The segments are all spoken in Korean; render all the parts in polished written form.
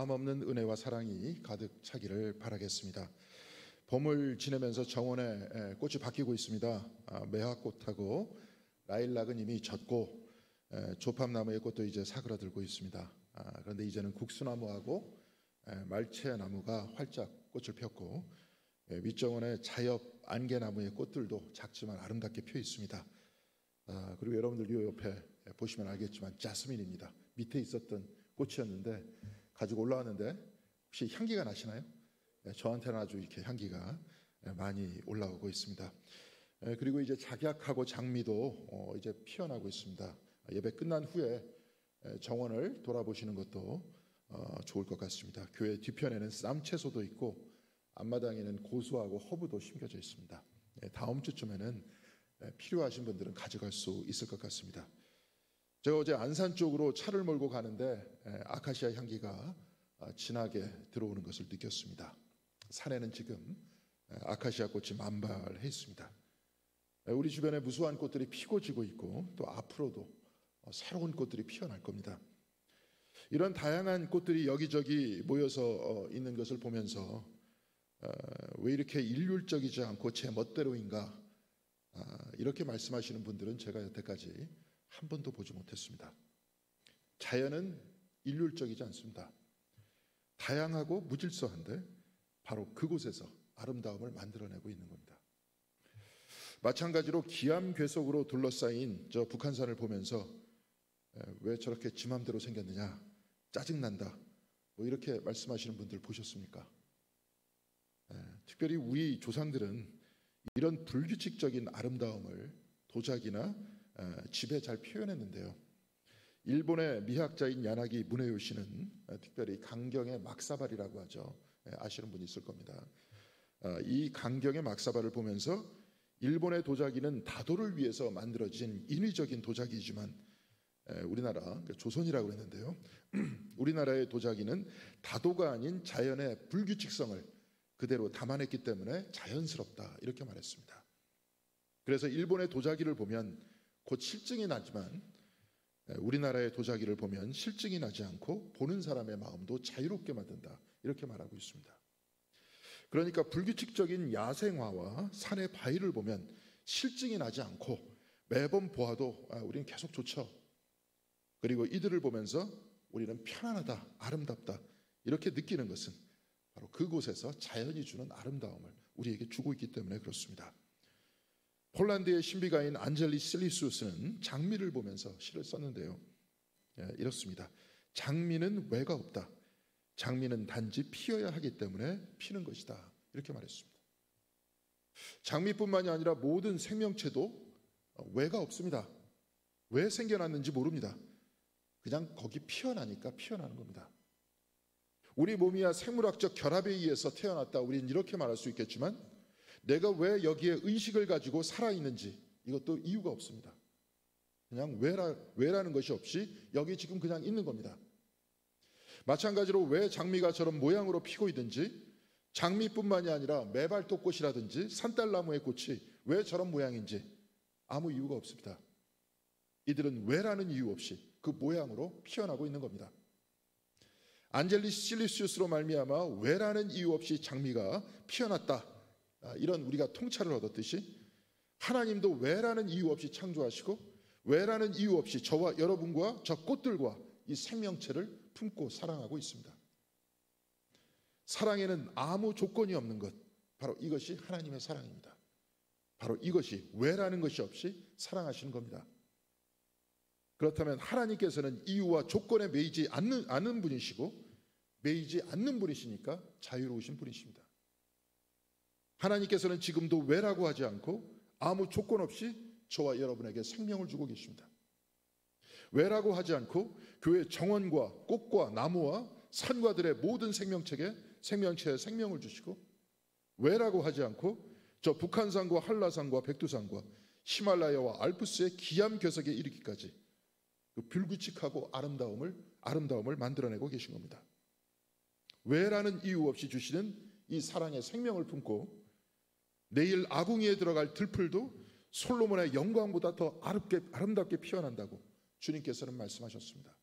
마음없는 은혜와 사랑이 가득 차기를 바라겠습니다. 봄을 지내면서 정원에 꽃이 바뀌고 있습니다. 매화꽃하고 라일락은 이미 졌고 조팝나무의 꽃도 이제 사그라들고 있습니다. 그런데 이제는 국수나무하고 말채나무가 활짝 꽃을 폈고 윗정원에 자엽 안개나무의 꽃들도 작지만 아름답게 펴 있습니다. 그리고 여러분들 이 옆에 보시면 알겠지만 자스민입니다. 밑에 있었던 꽃이었는데 가지고 올라왔는데 혹시 향기가 나시나요? 저한테는 아주 이렇게 향기가 많이 올라오고 있습니다. 그리고 이제 작약하고 장미도 이제 피어나고 있습니다. 예배 끝난 후에 정원을 돌아보시는 것도 좋을 것 같습니다. 교회 뒤편에는 쌈채소도 있고 앞마당에는 고수하고 허브도 심겨져 있습니다. 다음 주쯤에는 필요하신 분들은 가져갈 수 있을 것 같습니다. 제가 어제 안산 쪽으로 차를 몰고 가는데 아카시아 향기가 진하게 들어오는 것을 느꼈습니다. 산에는 지금 아카시아 꽃이 만발해 있습니다. 우리 주변에 무수한 꽃들이 피고 지고 있고 또 앞으로도 새로운 꽃들이 피어날 겁니다. 이런 다양한 꽃들이 여기저기 모여서 있는 것을 보면서 왜 이렇게 일률적이지 않고 제 멋대로인가 이렇게 말씀하시는 분들은 제가 여태까지 한 번도 보지 못했습니다. 자연은 일률적이지 않습니다. 다양하고 무질서한데 바로 그곳에서 아름다움을 만들어내고 있는 겁니다. 마찬가지로 기암괴석으로 둘러싸인 저 북한산을 보면서 왜 저렇게 지 맘대로 생겼느냐, 짜증난다, 뭐 이렇게 말씀하시는 분들 보셨습니까? 특별히 우리 조상들은 이런 불규칙적인 아름다움을 도자기나 집에 잘 표현했는데요. 일본의 미학자인 야나기 무네요 씨는 특별히 강경의 막사발이라고 하죠. 아시는 분이 있을 겁니다. 이 강경의 막사발을 보면서 일본의 도자기는 다도를 위해서 만들어진 인위적인 도자기이지만 우리나라 조선이라고 했는데요. 우리나라의 도자기는 다도가 아닌 자연의 불규칙성을 그대로 담아냈기 때문에 자연스럽다 이렇게 말했습니다. 그래서 일본의 도자기를 보면 곧 실증이 나지만 우리나라의 도자기를 보면 실증이 나지 않고 보는 사람의 마음도 자유롭게 만든다 이렇게 말하고 있습니다. 그러니까 불규칙적인 야생화와 산의 바위를 보면 실증이 나지 않고 매번 보아도 우리는 계속 좋죠. 그리고 이들을 보면서 우리는 편안하다, 아름답다 이렇게 느끼는 것은 바로 그곳에서 자연이 주는 아름다움을 우리에게 주고 있기 때문에 그렇습니다. 폴란드의 신비가인 안젤리 실리수스는 장미를 보면서 시를 썼는데요. 이렇습니다. 장미는 외가 없다. 장미는 단지 피어야 하기 때문에 피는 것이다. 이렇게 말했습니다. 장미뿐만이 아니라 모든 생명체도 외가 없습니다. 왜 생겨났는지 모릅니다. 그냥 거기 피어나니까 피어나는 겁니다. 우리 몸이야 생물학적 결합에 의해서 태어났다. 우리는 이렇게 말할 수 있겠지만 내가 왜 여기에 의식을 가지고 살아있는지 이것도 이유가 없습니다. 그냥 왜라는 것이 없이 여기 지금 그냥 있는 겁니다. 마찬가지로 왜 장미가 저런 모양으로 피고 있든지 장미뿐만이 아니라 매발톱꽃이라든지 산딸나무의 꽃이 왜 저런 모양인지 아무 이유가 없습니다. 이들은 왜라는 이유 없이 그 모양으로 피어나고 있는 겁니다. 안젤리 실리시우스로 말미암아 왜라는 이유 없이 장미가 피어났다. 이런 우리가 통찰을 얻었듯이 하나님도 왜라는 이유 없이 창조하시고 왜라는 이유 없이 저와 여러분과 저 꽃들과 이 생명체를 품고 사랑하고 있습니다. 사랑에는 아무 조건이 없는 것, 바로 이것이 하나님의 사랑입니다. 바로 이것이 왜라는 것이 없이 사랑하시는 겁니다. 그렇다면 하나님께서는 이유와 조건에 매이지 않는 분이시고 매이지 않는 분이시니까 자유로우신 분이십니다. 하나님께서는 지금도 왜라고 하지 않고 아무 조건 없이 저와 여러분에게 생명을 주고 계십니다. 왜라고 하지 않고 교회 정원과 꽃과 나무와 산과들의 모든 생명체에 생명을 주시고 왜라고 하지 않고 저 북한산과 한라산과 백두산과 히말라야와 알프스의 기암괴석에 이르기까지 그 불규칙하고 아름다움을 만들어내고 계신 겁니다. 왜라는 이유 없이 주시는 이 사랑의 생명을 품고 내일 아궁이에 들어갈 들풀도 솔로몬의 영광보다 더 아름답게 피어난다고 주님께서는 말씀하셨습니다.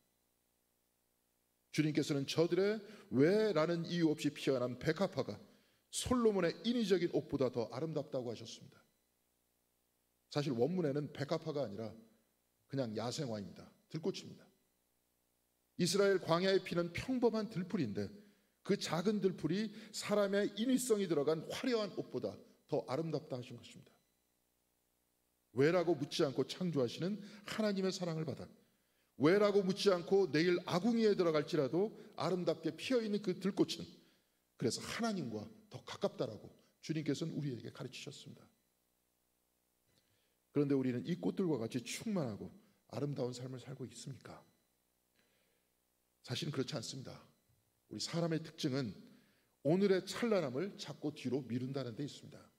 주님께서는 저들의 왜라는 이유 없이 피어난 백합화가 솔로몬의 인위적인 옷보다 더 아름답다고 하셨습니다. 사실 원문에는 백합화가 아니라 그냥 야생화입니다. 들꽃입니다. 이스라엘 광야에 피는 평범한 들풀인데 그 작은 들풀이 사람의 인위성이 들어간 화려한 옷보다 더 아름답다 하신 것입니다. 왜라고 묻지 않고 창조하시는 하나님의 사랑을 받아 왜라고 묻지 않고 내일 아궁이에 들어갈지라도 아름답게 피어있는 그 들꽃은 그래서 하나님과 더 가깝다라고 주님께서는 우리에게 가르치셨습니다. 그런데 우리는 이 꽃들과 같이 충만하고 아름다운 삶을 살고 있습니까? 사실은 그렇지 않습니다. 우리 사람의 특징은 오늘의 찬란함을 자꾸 뒤로 미룬다는 데 있습니다.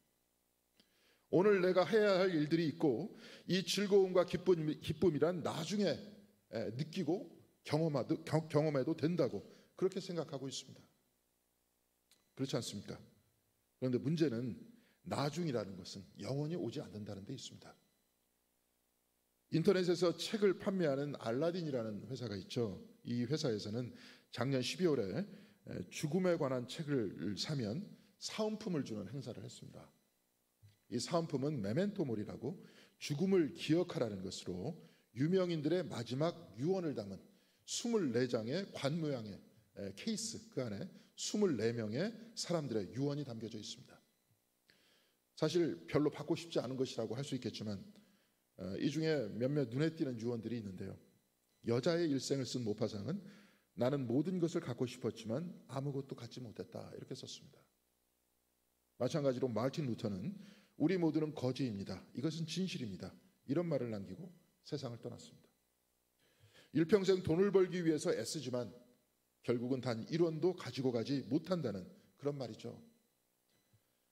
오늘 내가 해야 할 일들이 있고 이 즐거움과 기쁨이란 나중에 느끼고 경험해도 된다고 그렇게 생각하고 있습니다. 그렇지 않습니까? 그런데 문제는 나중이라는 것은 영원히 오지 않는다는 데 있습니다. 인터넷에서 책을 판매하는 알라딘이라는 회사가 있죠. 이 회사에서는 작년 12월에 죽음에 관한 책을 사면 사은품을 주는 행사를 했습니다. 이 사은품은 메멘토모리라고 죽음을 기억하라는 것으로 유명인들의 마지막 유언을 담은 24장의 관 모양의 케이스, 그 안에 24명의 사람들의 유언이 담겨져 있습니다. 사실 별로 받고 싶지 않은 것이라고 할 수 있겠지만 이 중에 몇몇 눈에 띄는 유언들이 있는데요. 여자의 일생을 쓴 모파상은 나는 모든 것을 갖고 싶었지만 아무것도 갖지 못했다 이렇게 썼습니다. 마찬가지로 마틴 루터는 우리 모두는 거지입니다. 이것은 진실입니다. 이런 말을 남기고 세상을 떠났습니다. 일평생 돈을 벌기 위해서 애쓰지만 결국은 단 1원도 가지고 가지 못한다는 그런 말이죠.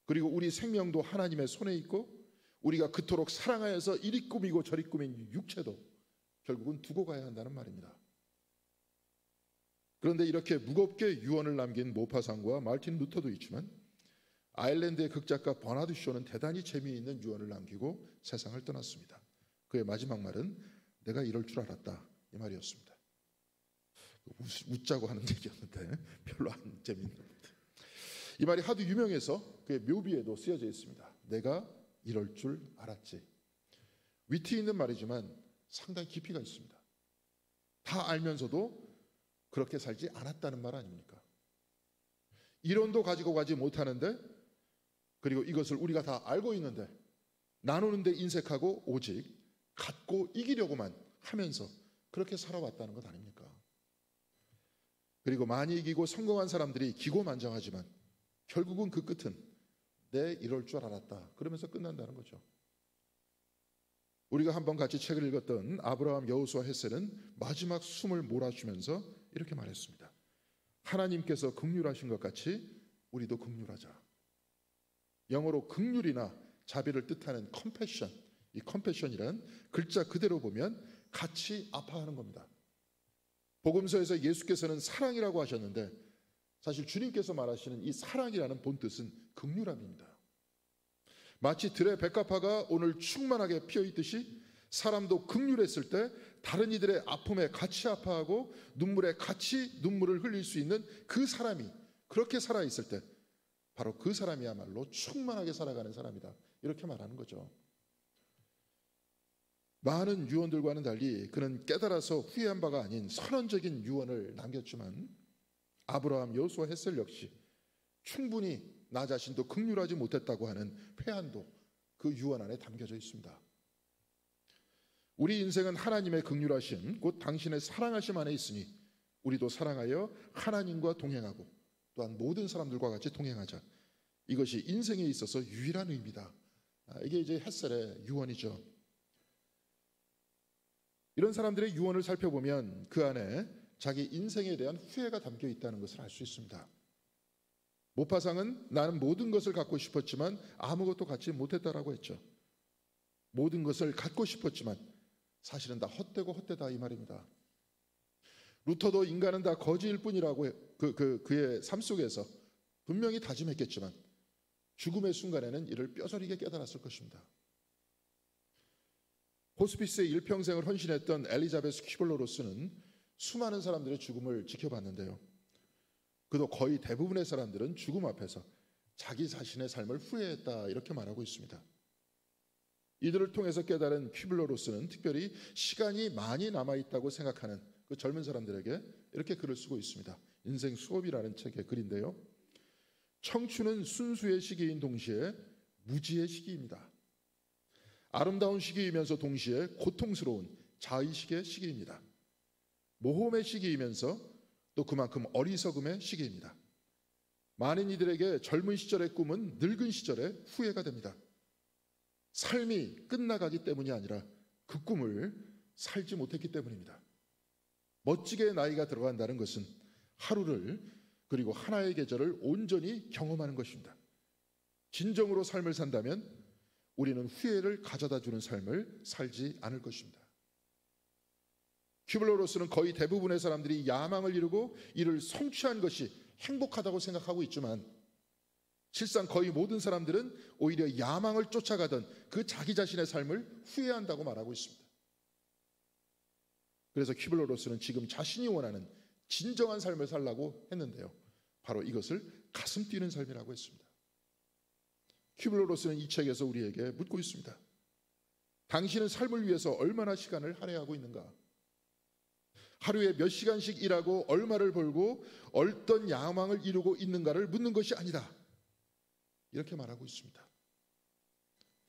그리고 우리 생명도 하나님의 손에 있고 우리가 그토록 사랑하여서 이리 꾸미고 저리 꾸민 육체도 결국은 두고 가야 한다는 말입니다. 그런데 이렇게 무겁게 유언을 남긴 모파상과 마틴 루터도 있지만 아일랜드의 극작가 버나드 쇼는 대단히 재미있는 유언을 남기고 세상을 떠났습니다. 그의 마지막 말은 내가 이럴 줄 알았다 이 말이었습니다. 웃자고 하는 얘기였는데 별로 안 재미있는 이 말이 하도 유명해서 그의 묘비에도 쓰여져 있습니다. 내가 이럴 줄 알았지. 위트 있는 말이지만 상당히 깊이가 있습니다. 다 알면서도 그렇게 살지 않았다는 말 아닙니까? 이론도 가지고 가지 못하는데 그리고 이것을 우리가 다 알고 있는데 나누는 데 인색하고 오직 갖고 이기려고만 하면서 그렇게 살아왔다는 것 아닙니까? 그리고 많이 이기고 성공한 사람들이 기고만장하지만 결국은 그 끝은 내 이럴 줄 알았다 그러면서 끝난다는 거죠. 우리가 한번 같이 책을 읽었던 아브라함 여호수아 헷셀은 마지막 숨을 몰아쉬면서 이렇게 말했습니다. 하나님께서 긍휼하신 것 같이 우리도 긍휼하자. 영어로 긍휼이나 자비를 뜻하는 컴패션, 이 컴패션이란 글자 그대로 보면 같이 아파하는 겁니다. 복음서에서 예수께서는 사랑이라고 하셨는데 사실 주님께서 말하시는 이 사랑이라는 본뜻은 긍휼함입니다. 마치 들의 백합화가 오늘 충만하게 피어있듯이 사람도 긍휼했을 때 다른 이들의 아픔에 같이 아파하고 눈물에 같이 눈물을 흘릴 수 있는 그 사람이 그렇게 살아있을 때 바로 그 사람이야말로 충만하게 살아가는 사람이다 이렇게 말하는 거죠. 많은 유언들과는 달리 그는 깨달아서 후회한 바가 아닌 선언적인 유언을 남겼지만 아브라함 여호수아 헷셀 역시 충분히 나 자신도 긍휼하지 못했다고 하는 회한도 그 유언 안에 담겨져 있습니다. 우리 인생은 하나님의 긍휼하심 곧 당신의 사랑하심 안에 있으니 우리도 사랑하여 하나님과 동행하고 또한 모든 사람들과 같이 동행하자. 이것이 인생에 있어서 유일한 의미다. 이게 이제 헷셀의 유언이죠. 이런 사람들의 유언을 살펴보면 그 안에 자기 인생에 대한 후회가 담겨 있다는 것을 알 수 있습니다. 모파상은 나는 모든 것을 갖고 싶었지만 아무것도 갖지 못했다라고 했죠. 모든 것을 갖고 싶었지만 사실은 다 헛되고 헛되다 이 말입니다. 루터도 인간은 다 거지일 뿐이라고 그의 삶 속에서 분명히 다짐했겠지만 죽음의 순간에는 이를 뼈저리게 깨달았을 것입니다. 호스피스에 일평생을 헌신했던 엘리자베스 퀴블러 로스는 수많은 사람들의 죽음을 지켜봤는데요. 그도 거의 대부분의 사람들은 죽음 앞에서 자기 자신의 삶을 후회했다 이렇게 말하고 있습니다. 이들을 통해서 깨달은 퀴블러로스는 특별히 시간이 많이 남아있다고 생각하는 그 젊은 사람들에게 이렇게 글을 쓰고 있습니다. 인생 수업이라는 책의 글인데요. 청춘은 순수의 시기인 동시에 무지의 시기입니다. 아름다운 시기이면서 동시에 고통스러운 자의식의 시기입니다. 모험의 시기이면서 또 그만큼 어리석음의 시기입니다. 많은 이들에게 젊은 시절의 꿈은 늙은 시절의 후회가 됩니다. 삶이 끝나가기 때문이 아니라 그 꿈을 살지 못했기 때문입니다. 멋지게 나이가 들어간다는 것은 하루를 그리고 하나의 계절을 온전히 경험하는 것입니다. 진정으로 삶을 산다면 우리는 후회를 가져다 주는 삶을 살지 않을 것입니다. 퀴블러로스는 거의 대부분의 사람들이 야망을 이루고 이를 성취한 것이 행복하다고 생각하고 있지만 실상 거의 모든 사람들은 오히려 야망을 쫓아가던 그 자기 자신의 삶을 후회한다고 말하고 있습니다. 그래서 퀴블러로스는 지금 자신이 원하는 진정한 삶을 살라고 했는데요. 바로 이것을 가슴 뛰는 삶이라고 했습니다. 퀴블러로스는 이 책에서 우리에게 묻고 있습니다. 당신은 삶을 위해서 얼마나 시간을 할애하고 있는가? 하루에 몇 시간씩 일하고 얼마를 벌고 어떤 야망을 이루고 있는가를 묻는 것이 아니다. 이렇게 말하고 있습니다.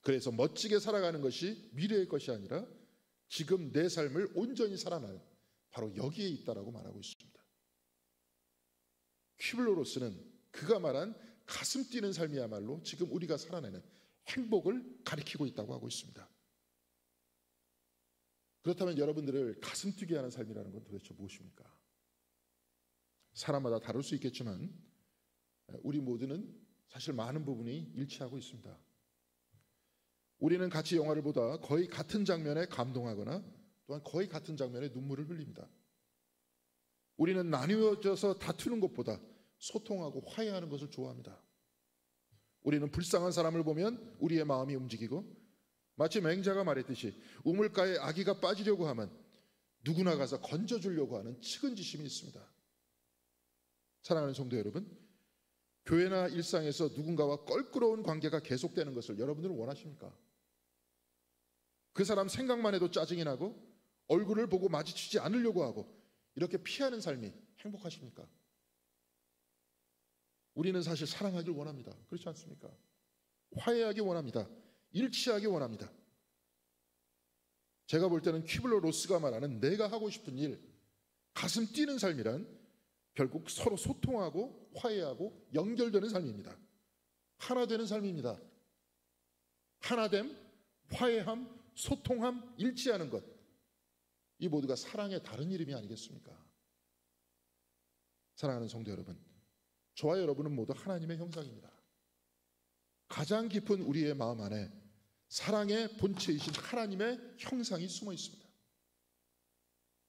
그래서 멋지게 살아가는 것이 미래의 것이 아니라 지금 내 삶을 온전히 살아나는 바로 여기에 있다라고 말하고 있습니다. 퀴블러로스는 그가 말한 가슴 뛰는 삶이야말로 지금 우리가 살아내는 행복을 가리키고 있다고 하고 있습니다. 그렇다면 여러분들을 가슴 뛰게 하는 삶이라는 건 도대체 무엇입니까? 사람마다 다를 수 있겠지만 우리 모두는 사실 많은 부분이 일치하고 있습니다. 우리는 같이 영화를 보다 거의 같은 장면에 감동하거나 또한 거의 같은 장면에 눈물을 흘립니다. 우리는 나뉘어져서 다투는 것보다 소통하고 화해하는 것을 좋아합니다. 우리는 불쌍한 사람을 보면 우리의 마음이 움직이고 마치 맹자가 말했듯이 우물가에 아기가 빠지려고 하면 누구나 가서 건져주려고 하는 측은지심이 있습니다. 사랑하는 성도 여러분, 교회나 일상에서 누군가와 껄끄러운 관계가 계속되는 것을 여러분들은 원하십니까? 그 사람 생각만 해도 짜증이 나고 얼굴을 보고 마주치지 않으려고 하고 이렇게 피하는 삶이 행복하십니까? 우리는 사실 사랑하길 원합니다. 그렇지 않습니까? 화해하기 원합니다. 일치하기 원합니다. 제가 볼 때는 퀴블러로스가 말하는 내가 하고 싶은 일, 가슴 뛰는 삶이란 결국 서로 소통하고 화해하고 연결되는 삶입니다. 하나 되는 삶입니다. 하나됨, 화해함, 소통함, 일치하는 것, 이 모두가 사랑의 다른 이름이 아니겠습니까? 사랑하는 성도 여러분, 저와 여러분은 모두 하나님의 형상입니다. 가장 깊은 우리의 마음 안에 사랑의 본체이신 하나님의 형상이 숨어 있습니다.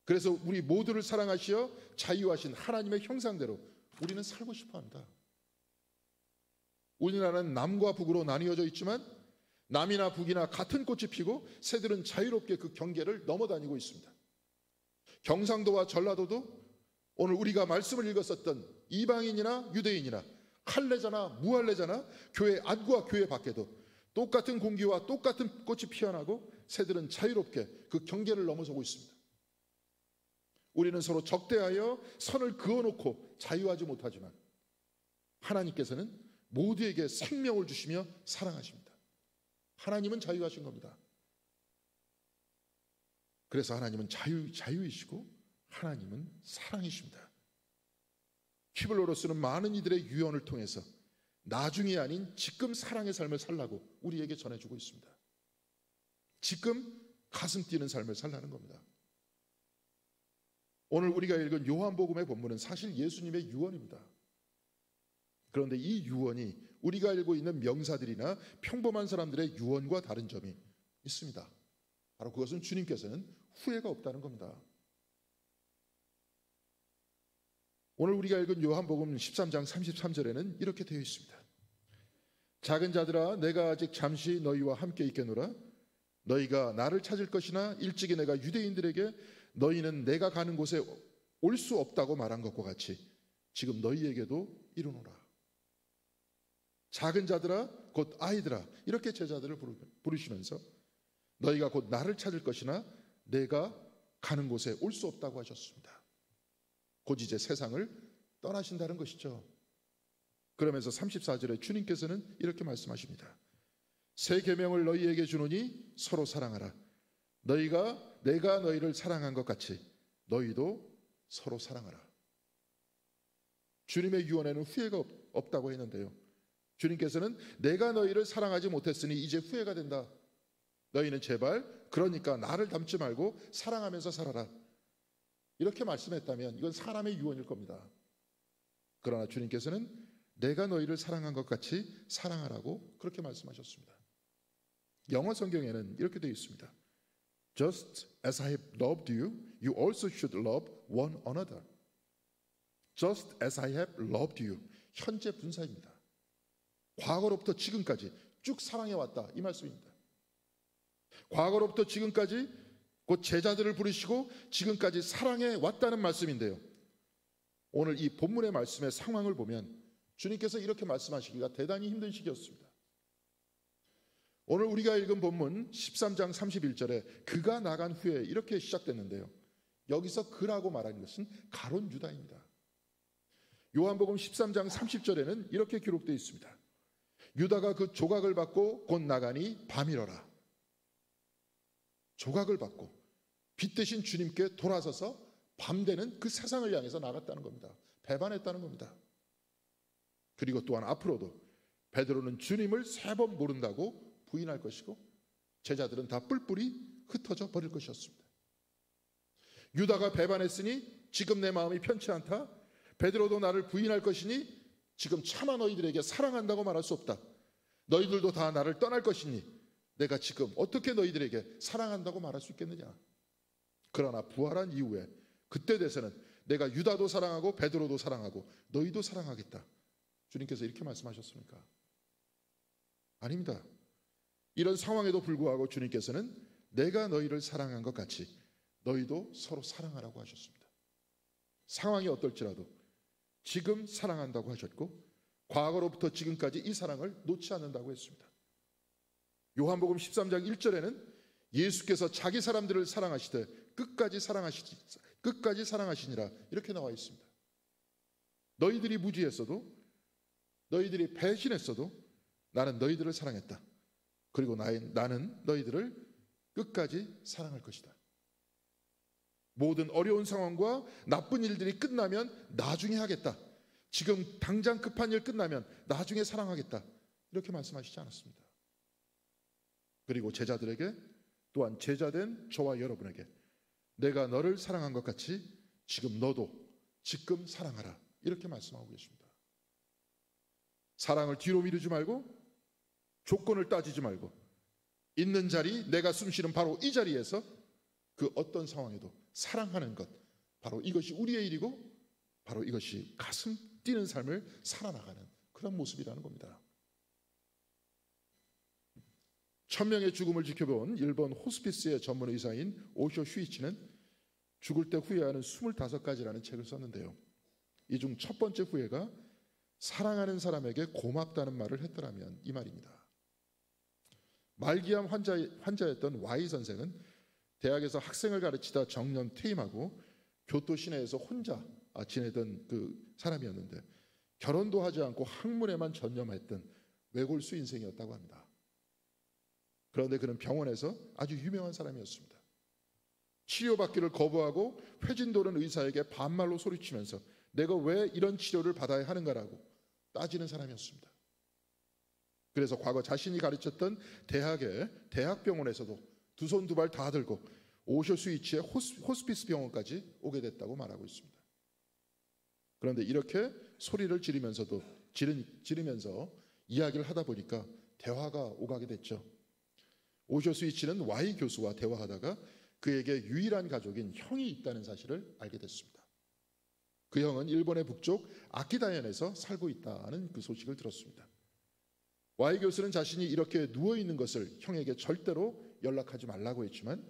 그래서 우리 모두를 사랑하시어 자유하신 하나님의 형상대로 우리는 살고 싶어 합니다. 우리나라는 남과 북으로 나뉘어져 있지만 남이나 북이나 같은 꽃이 피고 새들은 자유롭게 그 경계를 넘어다니고 있습니다. 경상도와 전라도도 오늘 우리가 말씀을 읽었었던 이방인이나 유대인이나 할례자나 무할례자나 교회 안과 교회 밖에도 똑같은 공기와 똑같은 꽃이 피어나고 새들은 자유롭게 그 경계를 넘어서고 있습니다. 우리는 서로 적대하여 선을 그어놓고 자유하지 못하지만 하나님께서는 모두에게 생명을 주시며 사랑하십니다. 하나님은 자유하신 겁니다. 그래서 하나님은 자유이시고 하나님은 사랑이십니다. 퀴블러로스는 많은 이들의 유언을 통해서 나중이 아닌 지금 사랑의 삶을 살라고 우리에게 전해주고 있습니다. 지금 가슴 뛰는 삶을 살라는 겁니다. 오늘 우리가 읽은 요한복음의 본문은 사실 예수님의 유언입니다. 그런데 이 유언이 우리가 알고 있는 명사들이나 평범한 사람들의 유언과 다른 점이 있습니다. 바로 그것은 주님께서는 후회가 없다는 겁니다. 오늘 우리가 읽은 요한복음 13장 33절에는 이렇게 되어 있습니다. 작은 자들아, 내가 아직 잠시 너희와 함께 있겠노라. 너희가 나를 찾을 것이나 일찍이 내가 유대인들에게 너희는 내가 가는 곳에 올 수 없다고 말한 것과 같이 지금 너희에게도 이르노라. 작은 자들아 곧 아이들아, 이렇게 제자들을 부르시면서 너희가 곧 나를 찾을 것이나 내가 가는 곳에 올 수 없다고 하셨습니다. 곧 이제 세상을 떠나신다는 것이죠. 그러면서 34절에 주님께서는 이렇게 말씀하십니다. 새 계명을 너희에게 주노니 서로 사랑하라. 내가 너희를 사랑한 것 같이 너희도 서로 사랑하라. 주님의 유언에는 후회가 없다고 했는데요, 주님께서는 내가 너희를 사랑하지 못했으니 이제 후회가 된다. 너희는 제발 그러니까 나를 닮지 말고 사랑하면서 살아라. 이렇게 말씀했다면 이건 사람의 유언일 겁니다. 그러나 주님께서는 내가 너희를 사랑한 것 같이 사랑하라고 그렇게 말씀하셨습니다. 영어 성경에는 이렇게 되어 있습니다. Just as I have loved you, you also should love one another. Just as I have loved you. 현재 분사입니다. 과거로부터 지금까지 쭉 사랑해왔다, 이 말씀입니다. 과거로부터 지금까지 곧 제자들을 부르시고 지금까지 사랑해왔다는 말씀인데요, 오늘 이 본문의 말씀의 상황을 보면 주님께서 이렇게 말씀하시기가 대단히 힘든 시기였습니다. 오늘 우리가 읽은 본문 13장 31절에 그가 나간 후에 이렇게 시작됐는데요, 여기서 그라고 말하는 것은 가룟 유다입니다. 요한복음 13장 30절에는 이렇게 기록되어 있습니다. 유다가 그 조각을 받고 곧 나가니 밤이러라. 조각을 받고 빛 대신 주님께 돌아서서 밤 되는 그 세상을 향해서 나갔다는 겁니다. 배반했다는 겁니다. 그리고 또한 앞으로도 베드로는 주님을 3번 모른다고 부인할 것이고 제자들은 다 뿔뿔이 흩어져 버릴 것이었습니다. 유다가 배반했으니 지금 내 마음이 편치 않다. 베드로도 나를 부인할 것이니 지금 차마 너희들에게 사랑한다고 말할 수 없다. 너희들도 다 나를 떠날 것이니 내가 지금 어떻게 너희들에게 사랑한다고 말할 수 있겠느냐. 그러나 부활한 이후에 그때 돼서는 내가 유다도 사랑하고 베드로도 사랑하고 너희도 사랑하겠다. 주님께서 이렇게 말씀하셨습니까? 아닙니다. 이런 상황에도 불구하고 주님께서는 내가 너희를 사랑한 것 같이 너희도 서로 사랑하라고 하셨습니다. 상황이 어떨지라도 지금 사랑한다고 하셨고 과거로부터 지금까지 이 사랑을 놓지 않는다고 했습니다. 요한복음 13장 1절에는 예수께서 자기 사람들을 사랑하시되 끝까지 사랑하시니라 이렇게 나와 있습니다. 너희들이 무지했어도 너희들이 배신했어도 나는 너희들을 사랑했다. 그리고 나는 너희들을 끝까지 사랑할 것이다. 모든 어려운 상황과 나쁜 일들이 끝나면 나중에 하겠다. 지금 당장 급한 일 끝나면 나중에 사랑하겠다. 이렇게 말씀하시지 않았습니다. 그리고 제자들에게 또한 제자된 저와 여러분에게 내가 너를 사랑한 것 같이 지금 너도 지금 사랑하라. 이렇게 말씀하고 계십니다. 사랑을 뒤로 미루지 말고 조건을 따지지 말고 있는 자리 내가 숨쉬는 바로 이 자리에서 그 어떤 상황에도 사랑하는 것, 바로 이것이 우리의 일이고 바로 이것이 가슴 뛰는 삶을 살아나가는 그런 모습이라는 겁니다. 1000명의 죽음을 지켜본 일본 호스피스의 전문 의사인 오쇼 슈이치는 죽을 때 후회하는 25가지라는 책을 썼는데요, 이 중 첫 번째 후회가 사랑하는 사람에게 고맙다는 말을 했더라면 이 말입니다. 말기암 환자였던 Y 선생은 대학에서 학생을 가르치다 정년 퇴임하고 교토 시내에서 혼자 지내던 그 사람이었는데 결혼도 하지 않고 학문에만 전념했던 외골수 인생이었다고 합니다. 그런데 그는 병원에서 아주 유명한 사람이었습니다. 치료받기를 거부하고 회진도는 의사에게 반말로 소리치면서 내가 왜 이런 치료를 받아야 하는가라고 따지는 사람이었습니다. 그래서 과거 자신이 가르쳤던 대학병원에서도 두 손 두 발 다 들고 오쇼 스위치의 호스피스 병원까지 오게 됐다고 말하고 있습니다. 그런데 이렇게 소리를 지르면서 이야기를 하다 보니까 대화가 오가게 됐죠. 오쇼 스위치는 Y 교수와 대화하다가 그에게 유일한 가족인 형이 있다는 사실을 알게 됐습니다. 그 형은 일본의 북쪽 아키다현에서 살고 있다는 그 소식을 들었습니다. Y 교수는 자신이 이렇게 누워있는 것을 형에게 절대로 연락하지 말라고 했지만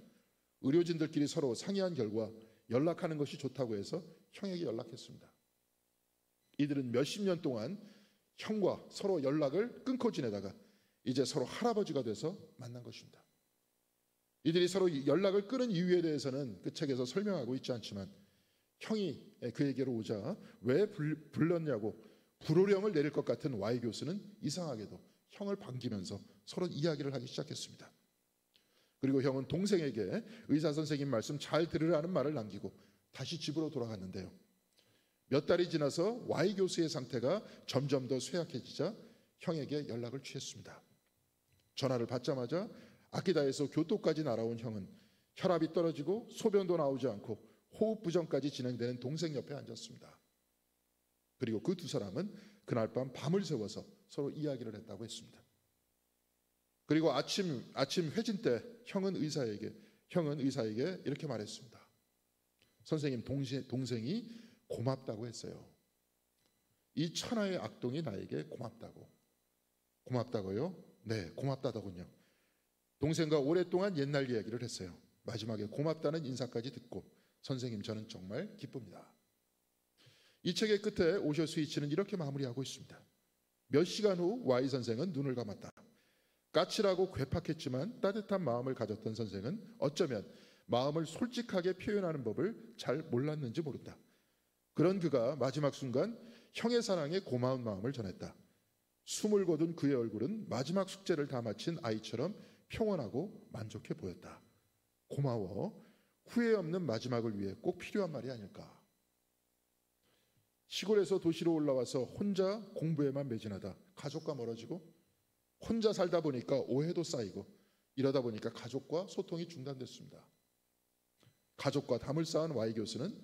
의료진들끼리 서로 상의한 결과 연락하는 것이 좋다고 해서 형에게 연락했습니다. 이들은 몇십 년 동안 형과 서로 연락을 끊고 지내다가 이제 서로 할아버지가 돼서 만난 것입니다. 이들이 서로 연락을 끊은 이유에 대해서는 그 책에서 설명하고 있지 않지만 형이 그에게로 오자 왜 불렀냐고 불호령을 내릴 것 같은 Y 교수는 이상하게도 형을 반기면서 서로 이야기를 하기 시작했습니다. 그리고 형은 동생에게 의사 선생님 말씀 잘 들으라는 말을 남기고 다시 집으로 돌아갔는데요. 몇 달이 지나서 Y 교수의 상태가 점점 더 쇠약해지자 형에게 연락을 취했습니다. 전화를 받자마자 아키다에서 교토까지 날아온 형은 혈압이 떨어지고 소변도 나오지 않고 호흡 부정까지 진행되는 동생 옆에 앉았습니다. 그리고 그 두 사람은 그날 밤 밤을 새워서 서로 이야기를 했다고 했습니다. 그리고 아침 회진 때 형은 의사에게 이렇게 말했습니다. 선생님, 동생이 고맙다고 했어요. 이 천하의 악동이 나에게 고맙다고요? 네, 고맙다더군요. 동생과 오랫동안 옛날 이야기를 했어요. 마지막에 고맙다는 인사까지 듣고 선생님, 저는 정말 기쁩니다. 이 책의 끝에 오쇼 스위치는 이렇게 마무리하고 있습니다. 몇 시간 후 Y 선생은 눈을 감았다. 까칠하고 괴팍했지만 따뜻한 마음을 가졌던 선생은 어쩌면 마음을 솔직하게 표현하는 법을 잘 몰랐는지 모른다. 그런 그가 마지막 순간 형의 사랑에 고마운 마음을 전했다. 숨을 거둔 그의 얼굴은 마지막 숙제를 다 마친 아이처럼 평온하고 만족해 보였다. 고마워. 후회 없는 마지막을 위해 꼭 필요한 말이 아닐까. 시골에서 도시로 올라와서 혼자 공부에만 매진하다 가족과 멀어지고 혼자 살다 보니까 오해도 쌓이고 이러다 보니까 가족과 소통이 중단됐습니다. 가족과 담을 쌓은 Y 교수는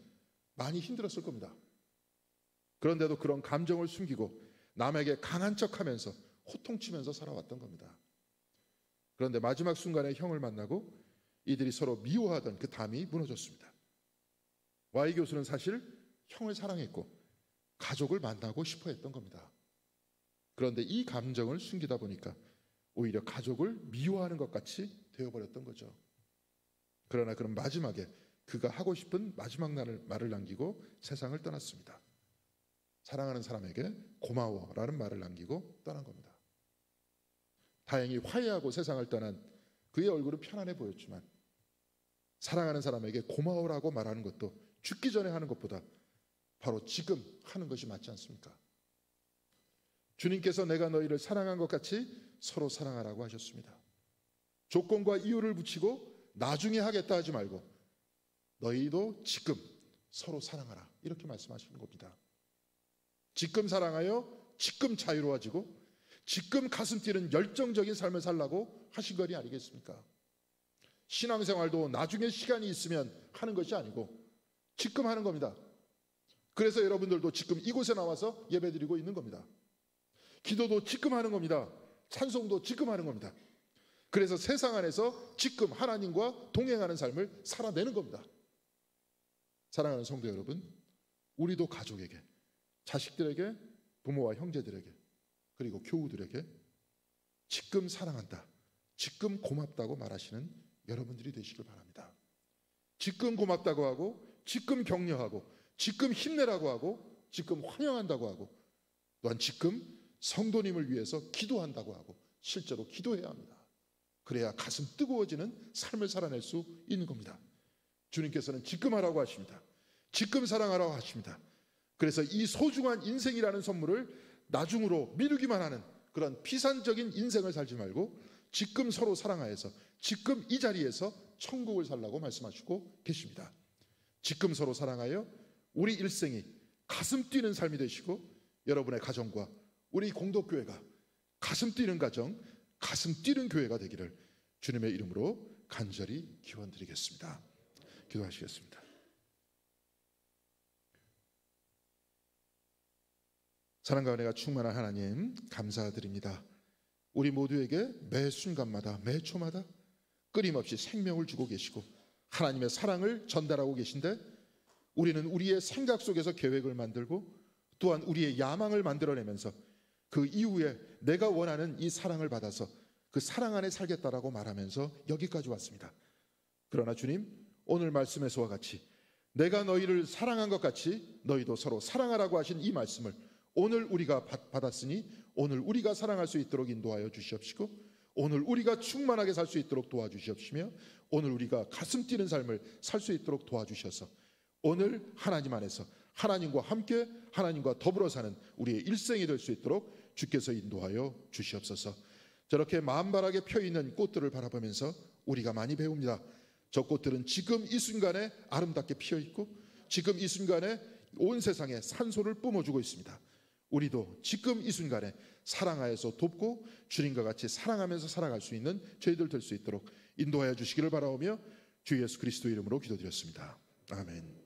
많이 힘들었을 겁니다. 그런데도 그런 감정을 숨기고 남에게 강한 척하면서 호통치면서 살아왔던 겁니다. 그런데 마지막 순간에 형을 만나고 이들이 서로 미워하던 그 담이 무너졌습니다. Y 교수는 사실 형을 사랑했고 가족을 만나고 싶어 했던 겁니다. 그런데 이 감정을 숨기다 보니까 오히려 가족을 미워하는 것 같이 되어버렸던 거죠. 그러나 그런 마지막에 그가 하고 싶은 마지막 말을 남기고 세상을 떠났습니다. 사랑하는 사람에게 고마워라는 말을 남기고 떠난 겁니다. 다행히 화해하고 세상을 떠난 그의 얼굴은 편안해 보였지만 사랑하는 사람에게 고마워라고 말하는 것도 죽기 전에 하는 것보다 바로 지금 하는 것이 맞지 않습니까? 주님께서 내가 너희를 사랑한 것 같이 서로 사랑하라고 하셨습니다. 조건과 이유를 붙이고 나중에 하겠다 하지 말고 너희도 지금 서로 사랑하라 이렇게 말씀하시는 겁니다. 지금 사랑하여 지금 자유로워지고 지금 가슴 뛰는 열정적인 삶을 살라고 하신 것이 아니겠습니까? 신앙생활도 나중에 시간이 있으면 하는 것이 아니고 지금 하는 겁니다. 그래서 여러분들도 지금 이곳에 나와서 예배드리고 있는 겁니다. 기도도 지금 하는 겁니다. 찬송도 지금 하는 겁니다. 그래서 세상 안에서 지금 하나님과 동행하는 삶을 살아내는 겁니다. 사랑하는 성도 여러분, 우리도 가족에게, 자식들에게, 부모와 형제들에게, 그리고 교우들에게 지금 사랑한다, 지금 고맙다고 말하시는 여러분들이 되시길 바랍니다. 지금 고맙다고 하고, 지금 격려하고, 지금 힘내라고 하고, 지금 환영한다고 하고, 또한 지금 성도님을 위해서 기도한다고 하고 실제로 기도해야 합니다. 그래야 가슴 뜨거워지는 삶을 살아낼 수 있는 겁니다. 주님께서는 지금 하라고 하십니다. 지금 사랑하라고 하십니다. 그래서 이 소중한 인생이라는 선물을 나중으로 미루기만 하는 그런 피산적인 인생을 살지 말고 지금 서로 사랑하여서 지금 이 자리에서 천국을 살라고 말씀하시고 계십니다. 지금 서로 사랑하여 우리 일생이 가슴 뛰는 삶이 되시고 여러분의 가정과 우리 공동교회가 가슴 뛰는 가정, 가슴 뛰는 교회가 되기를 주님의 이름으로 간절히 기원드리겠습니다. 기도하시겠습니다. 사랑과 은혜가 충만한 하나님 감사드립니다. 우리 모두에게 매 순간마다 매 초마다 끊임없이 생명을 주고 계시고 하나님의 사랑을 전달하고 계신데 우리는 우리의 생각 속에서 계획을 만들고 또한 우리의 야망을 만들어내면서 그 이후에 내가 원하는 이 사랑을 받아서 그 사랑 안에 살겠다라고 말하면서 여기까지 왔습니다. 그러나 주님, 오늘 말씀에서와 같이 내가 너희를 사랑한 것 같이 너희도 서로 사랑하라고 하신 이 말씀을 오늘 우리가 받았으니 오늘 우리가 사랑할 수 있도록 인도하여 주시옵시고, 오늘 우리가 충만하게 살 수 있도록 도와주시옵시며, 오늘 우리가 가슴 뛰는 삶을 살 수 있도록 도와주셔서 오늘 하나님 안에서 하나님과 함께 하나님과 더불어 사는 우리의 일생이 될 수 있도록 주께서 인도하여 주시옵소서. 저렇게 만발하게 펴있는 꽃들을 바라보면서 우리가 많이 배웁니다. 저 꽃들은 지금 이 순간에 아름답게 피어있고 지금 이 순간에 온 세상에 산소를 뿜어주고 있습니다. 우리도 지금 이 순간에 사랑하여서 돕고 주님과 같이 사랑하면서 살아갈 수 있는 저희들 될 수 있도록 인도하여 주시기를 바라오며 주 예수 그리스도 이름으로 기도드렸습니다. 아멘.